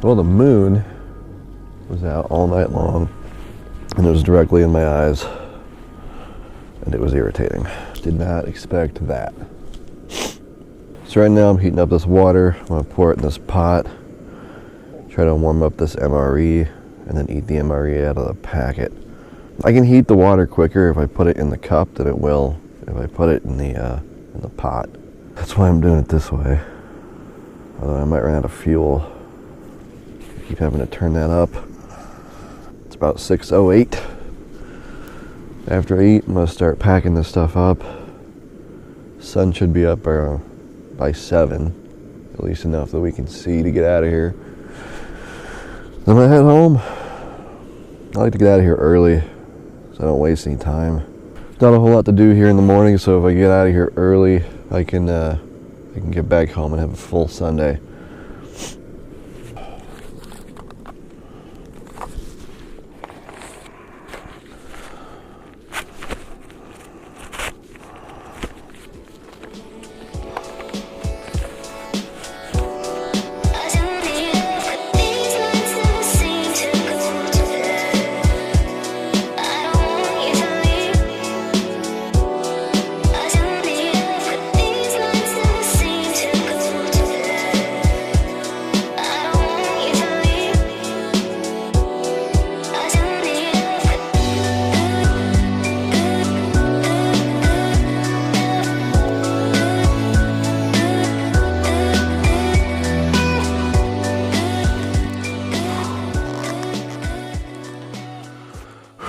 Well, the moon was out all night long, and it was directly in my eyes, and it was irritating. Did not expect that. So right now I'm heating up this water. I'm gonna pour it in this pot, try to warm up this MRE, and then eat the MRE out of the packet. I can heat the water quicker if I put it in the cup than it will if I put it in the pot. That's why I'm doing it this way. Although I might run out of fuel. Keep having to turn that up. It's about 6:08. After I eat, I'm gonna start packing this stuff up. Sun should be up by 7, at least enough that we can see to get out of here. Then I head home. I like to get out of here early so I don't waste any time. Not a whole lot to do here in the morning, so if I get out of here early, I can get back home and have a full Sunday.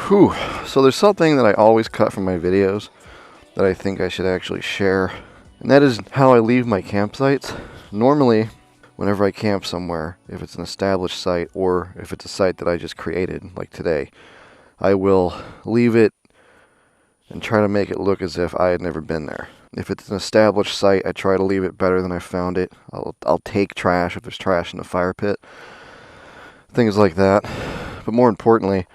Whew. So there's something that I always cut from my videos that I think I should actually share, and that is how I leave my campsites. Normally, whenever I camp somewhere, if it's an established site or if it's a site that I just created, like today, I will leave it and try to make it look as if I had never been there. If it's an established site, I try to leave it better than I found it. I'll take trash if there's trash in the fire pit, things like that. But more importantly,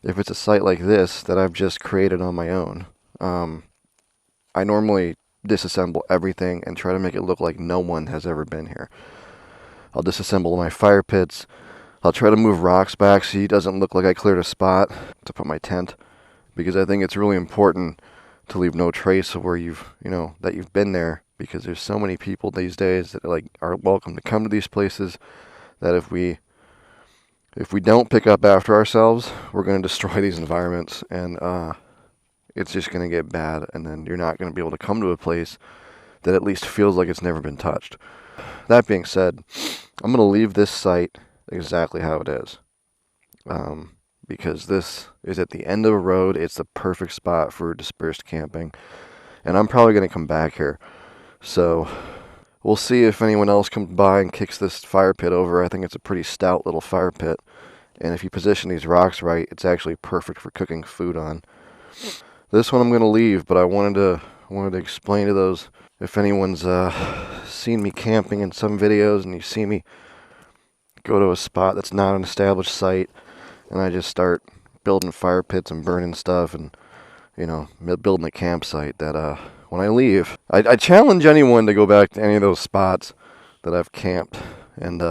if it's a site like this that I've just created on my own, I normally disassemble everything and try to make it look like no one has ever been here. I'll disassemble my fire pits. I'll try to move rocks back so it doesn't look like I cleared a spot to put my tent, because I think it's really important to leave no trace of where that you've been there, because there's so many people these days that are welcome to come to these places that if we don't pick up after ourselves, we're going to destroy these environments, and it's just going to get bad, and then you're not going to be able to come to a place that at least feels like it's never been touched. That being said, I'm going to leave this site exactly how it is, because this is at the end of a road. It's the perfect spot for dispersed camping, and I'm probably going to come back here. So we'll see if anyone else comes by and kicks this fire pit over. I think it's a pretty stout little fire pit, and if you position these rocks right, it's actually perfect for cooking food on. This one I'm going to leave, but I wanted to explain to those, if anyone's seen me camping in some videos and you see me go to a spot that's not an established site and I just start building fire pits and burning stuff and building a campsite, that when I leave, I challenge anyone to go back to any of those spots that I've camped and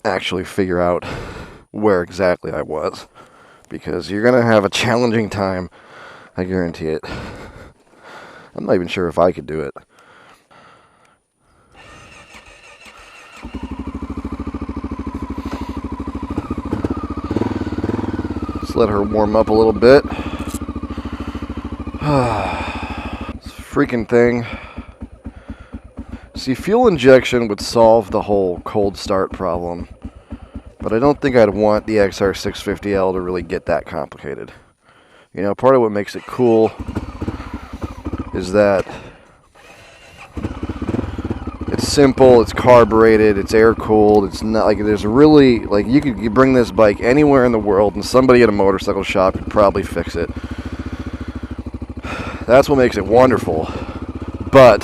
actually figure out where exactly I was, because you're going to have a challenging time, I guarantee it. I'm not even sure if I could do it. Let's let her warm up a little bit. This freaking thing. See, fuel injection would solve the whole cold start problem, but I don't think I'd want the XR650L to really get that complicated. Part of what makes it cool is that it's simple, it's carbureted, it's air cooled. It's not like there's really, you bring this bike anywhere in the world and somebody at a motorcycle shop could probably fix it. That's what makes it wonderful. But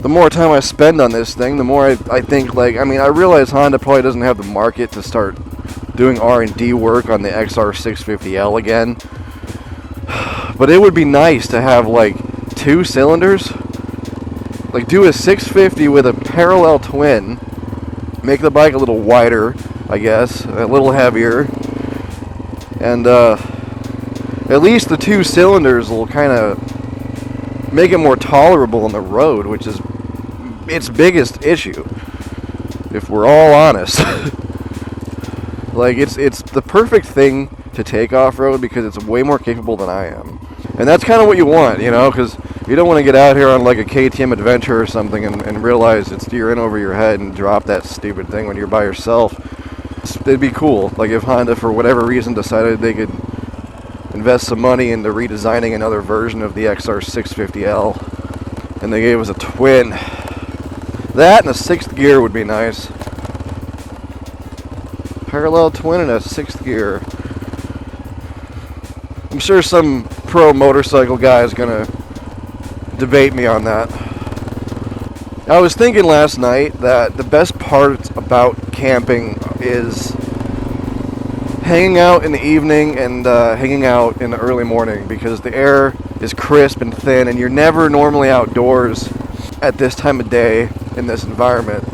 the more time I spend on this thing, the more I think, I realize Honda probably doesn't have the market to start doing R&D work on the XR650L again. But it would be nice to have, 2 cylinders. Do a 650 with a parallel twin make the bike a little wider, I guess, a little heavier, and at least the 2 cylinders will kind of make it more tolerable on the road, which is its biggest issue, if we're all honest. Like, it's the perfect thing to take off-road because it's way more capable than I am. And that's kind of what you want, you know, because you don't want to get out here on like a KTM adventure or something and realize you're in over your head and drop that stupid thing when you're by yourself. It'd be cool, like if Honda, for whatever reason, decided they could invest some money into redesigning another version of the XR650L, and they gave us a twin. That and a 6th gear would be nice. Parallel twin and a 6th gear. I'm sure some pro motorcycle guy is gonna debate me on that. I was thinking last night that the best part about camping is hanging out in the evening and hanging out in the early morning, because the air is crisp and thin and you're never normally outdoors at this time of day in this environment.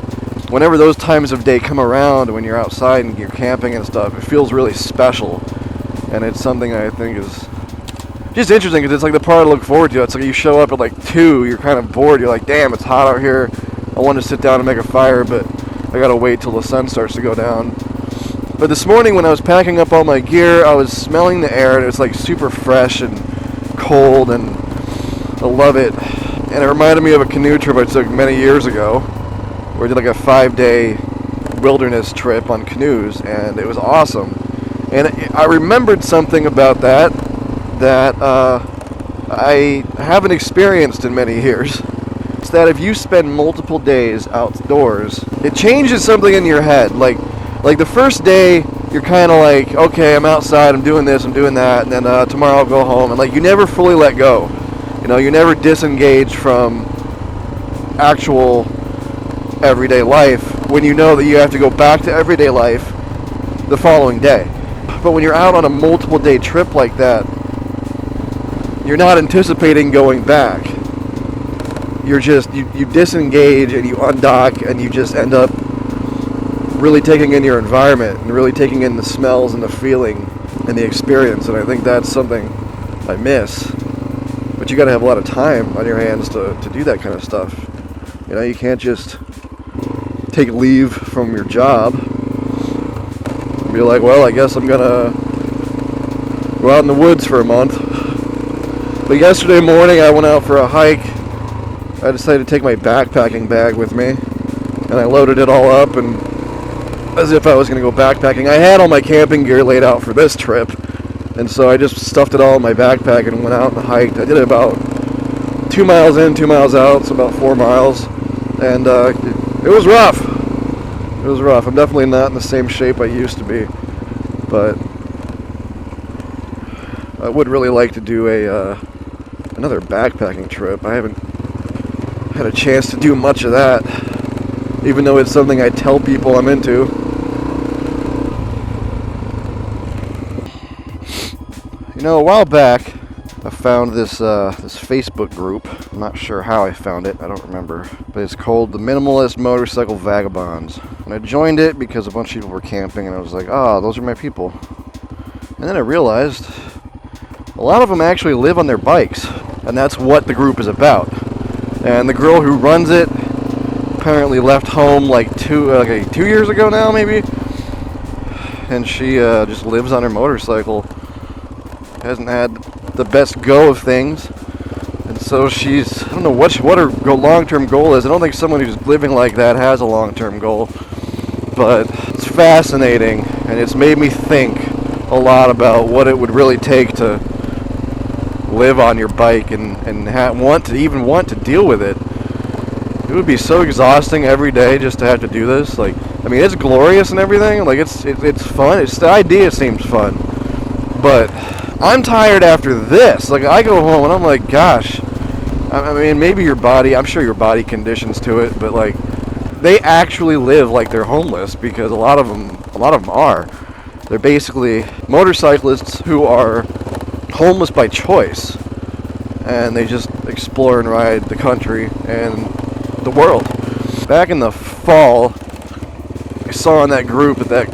Whenever those times of day come around, when you're outside and you're camping and stuff, it feels really special. And it's something I think is just interesting because it's like the part I look forward to. It's like you show up at like 2, you're kind of bored, you're like, damn, it's hot out here. I want to sit down and make a fire, but I gotta wait till the sun starts to go down. But this morning when I was packing up all my gear, I was smelling the air and it was like super fresh and cold, and I love it. And it reminded me of a canoe trip I took many years ago, where I did like a 5-day wilderness trip on canoes, and it was awesome. And I remembered something about that I haven't experienced in many years. It's that if you spend multiple days outdoors, it changes something in your head. Like the first day, you're kind of like, okay, I'm outside, I'm doing this, I'm doing that, and then tomorrow I'll go home. And like you never fully let go. You know, you never disengage from actual everyday life when you know that you have to go back to everyday life the following day. But when you're out on a multiple day trip like that, you're not anticipating going back. You're just, you disengage and you undock, and you just end up really taking in your environment and really taking in the smells and the feeling and the experience. And I think that's something I miss. But you gotta have a lot of time on your hands to do that kind of stuff. You know, you can't just take leave from your job and be like, well, I guess I'm gonna go out in the woods for a month. But yesterday morning I went out for a hike. I decided to take my backpacking bag with me, and I loaded it all up, and as if I was going to go backpacking. I had all my camping gear laid out for this trip, and so I just stuffed it all in my backpack and went out and hiked. I did it about 2 miles in, 2 miles out, so about 4 miles, and it was rough. It was rough. I'm definitely not in the same shape I used to be, but I would really like to do another backpacking trip. I haven't had a chance to do much of that, even though it's something I tell people I'm into. You know, a while back I found this Facebook group. I'm not sure how I found it, I don't remember, but it's called the Minimalist Motorcycle Vagabonds. And I joined it because a bunch of people were camping, and I was like, oh, those are my people. And then I realized a lot of them actually live on their bikes, and that's what the group is about. And the girl who runs it apparently left home like 2 years ago now, maybe. And she just lives on her motorcycle. Hasn't had the best go of things. And so she's, I don't know what her long-term goal is. I don't think someone who's living like that has a long-term goal. But it's fascinating, and it's made me think a lot about what it would really take to live on your bike and want to deal with it. It would be so exhausting every day just to have to do this. Like, I mean, it's glorious and everything. Like, it's fun. The idea seems fun, but I'm tired after this. Like, I go home and I'm like, gosh. I mean, maybe your body. I'm sure your body conditions to it, but like, they actually live like they're homeless, because a lot of them are. They're basically motorcyclists who are homeless by choice, and they just explore and ride the country and the world. Back in the fall, saw in that group that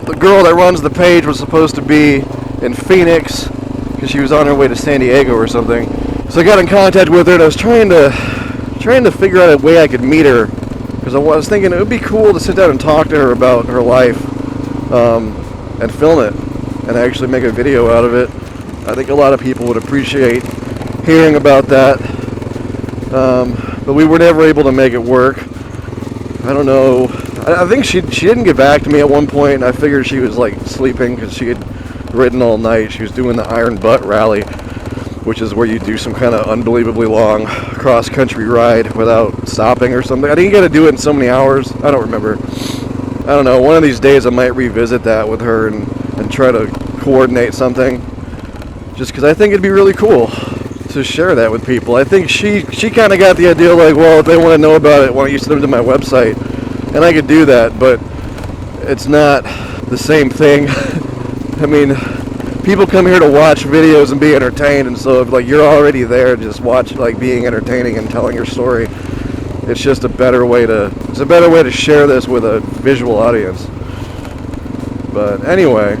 the girl that runs the page was supposed to be in Phoenix because she was on her way to San Diego or something. So I got in contact with her and I was trying to figure out a way I could meet her, because I was thinking it would be cool to sit down and talk to her about her life, and film it and actually make a video out of it. I think a lot of people would appreciate hearing about that, but we were never able to make it work. I don't know. I think she didn't get back to me at one point, and I figured she was like sleeping because she had ridden all night. She was doing the Iron Butt Rally, which is where you do some kind of unbelievably long cross-country ride without stopping or something. I think you got to do it in so many hours. I don't remember. I don't know. One of these days I might revisit that with her and try to coordinate something, just because I think it'd be really cool to share that with people. I think she kind of got the idea like, well, if they want to know about it, why don't you send them to my website? And I could do that, but it's not the same thing. I mean, people come here to watch videos and be entertained, and so if like you're already there, just watch like being entertaining and telling your story. It's just a better way to share this with a visual audience. But anyway,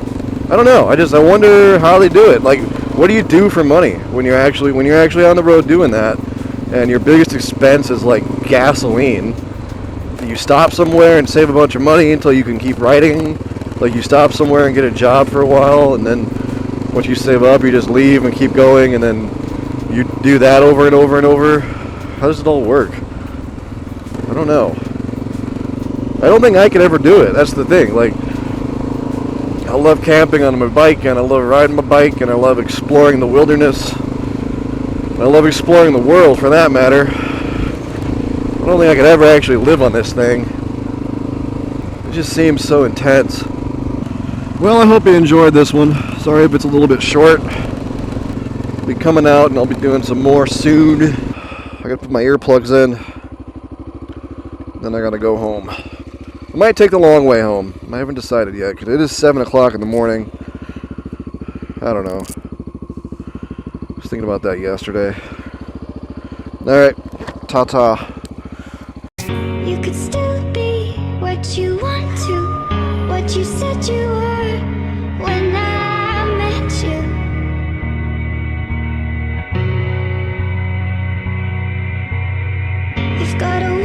I don't know. I wonder how they do it. Like, what do you do for money when you're actually on the road doing that, and your biggest expense is like gasoline? You stop somewhere and save a bunch of money until you can keep riding. Like, you stop somewhere and get a job for a while, and then once you save up, you just leave and keep going, and then you do that over and over and over. How does it all work? I don't know. I don't think I could ever do it. That's the thing. Like, I love camping on my bike, and I love riding my bike, and I love exploring the wilderness. I love exploring the world, for that matter. I don't think I could ever actually live on this thing. It just seems so intense. Well, I hope you enjoyed this one. Sorry if it's a little bit short. I'll be coming out and I'll be doing some more soon. I gotta put my earplugs in. Then I gotta go home. I might take the long way home. I haven't decided yet, because it is 7 o'clock in the morning. I don't know. I was thinking about that yesterday. Alright, ta-ta. You could still be what you want to, what you said you were when I met you. You've got a